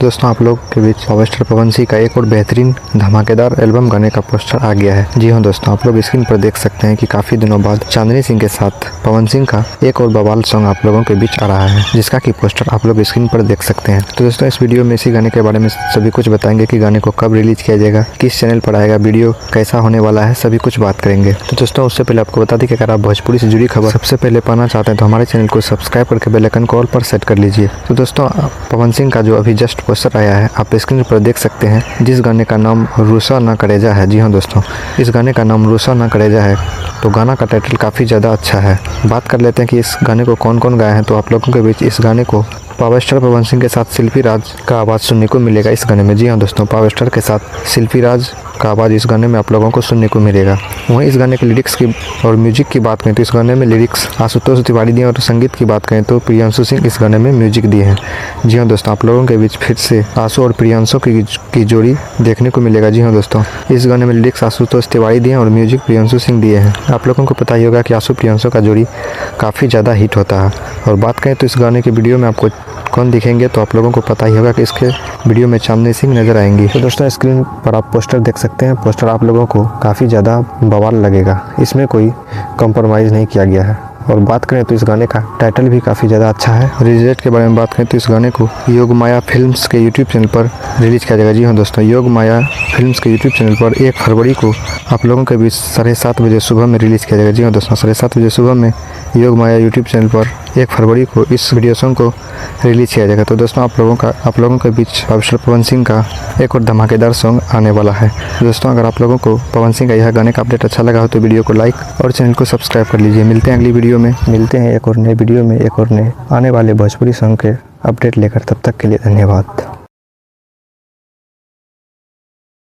दोस्तों आप लोग के बीच पावर स्टार पवन सिंह का एक और बेहतरीन धमाकेदार एल्बम गाने का पोस्टर आ गया है। जी हाँ दोस्तों, आप लोग स्क्रीन पर देख सकते हैं कि काफी दिनों बाद चांदनी सिंह के साथ पवन सिंह का एक और बवाल सॉन्ग आप लोगों के बीच आ रहा है, जिसका की पोस्टर आप लोग स्क्रीन पर देख सकते हैं। तो दोस्तों इस वीडियो में इसी गाने के बारे में सभी कुछ बताएंगे कि गाने को कब रिलीज किया जाएगा, किस चैनल पर आएगा, वीडियो कैसा होने वाला है, सभी कुछ बात करेंगे। तो दोस्तों उससे पहले आपको बता दें कि अगर आप भोजपुरी से जुड़ी खबर सबसे पहले पाना चाहते हैं तो हमारे चैनल को सब्सक्राइब करके बेल आइकन को ऑल पर सेट कर लीजिए। तो दोस्तों पवन सिंह का जो अभी जस्ट पोस्टर आया है आप स्क्रीन पर देख सकते हैं, जिस गाने का नाम रूसा ना करेजा है। जी हाँ दोस्तों, इस गाने का नाम रूसा ना करेजा है। तो गाना का टाइटल काफ़ी ज़्यादा अच्छा है। बात कर लेते हैं कि इस गाने को कौन कौन गाया है। तो आप लोगों के बीच इस गाने को पावर स्टार पवन सिंह के साथ शिल्पी राज का आवाज़ सुनने को मिलेगा इस गाने में। जी हाँ दोस्तों, पावर स्टार के साथ शिल्पी राज का आवाज़ इस गाने में आप लोगों को सुनने को मिलेगा। वहीं इस गाने के लिरिक्स की और म्यूजिक की बात करें तो इस गाने में लिरिक्स आशुतोष तिवारी दिए और संगीत की बात करें तो प्रियांशु सिंह इस गाने में म्यूजिक दिए हैं। जी हाँ दोस्तों, आप लोगों के बीच फिर से आशु और प्रियांशु की जोड़ी देखने को मिलेगा। जी हाँ दोस्तों, इस गाने में लिरिक्स आशुतोष तिवारी दिए और म्यूजिक प्रियांशु सिंह दिए हैं। आप लोगों को पता ही होगा कि आशु प्रियांशु का जोड़ी काफ़ी ज़्यादा हिट होता है। और बात करें तो इस गाने के वीडियो में आपको कौन दिखेंगे तो आप लोगों को पता ही होगा कि इसके वीडियो में चांदनी सिंह नजर आएंगी। तो दोस्तों स्क्रीन पर आप पोस्टर देख सकते हैं। पोस्टर आप लोगों को काफ़ी ज़्यादा बवाल लगेगा, इसमें कोई कॉम्प्रोमाइज़ नहीं किया गया है। और बात करें तो इस गाने का टाइटल भी काफ़ी ज़्यादा अच्छा है। रिलीज डेट के बारे में बात करें तो इस गाने को योग माया फिल्म्स के यूट्यूब चैनल पर रिलीज किया जाएगा। जी हाँ दोस्तों, योग माया फिल्म्स के यूट्यूब चैनल पर 1 फरवरी को आप लोगों के बीच 7:30 बजे सुबह में रिलीज़ किया जाएगा। जी हाँ दोस्तों, 7:30 बजे सुबह में योग माया यूट्यूब चैनल पर 1 फरवरी को इस वीडियो सॉन्ग को रिलीज किया जाएगा। तो दोस्तों आप लोगों के बीच पावर स्टार पवन सिंह का एक और धमाकेदार सॉन्ग आने वाला है। दोस्तों अगर आप लोगों को पवन सिंह का यह गाने का अपडेट अच्छा लगा हो तो वीडियो को लाइक और चैनल को सब्सक्राइब कर लीजिए। मिलते हैं अगली वीडियो में, मिलते हैं एक और नए वीडियो में एक और नए आने वाले भोजपुरी सॉन्ग के अपडेट लेकर। तब तक के लिए धन्यवाद।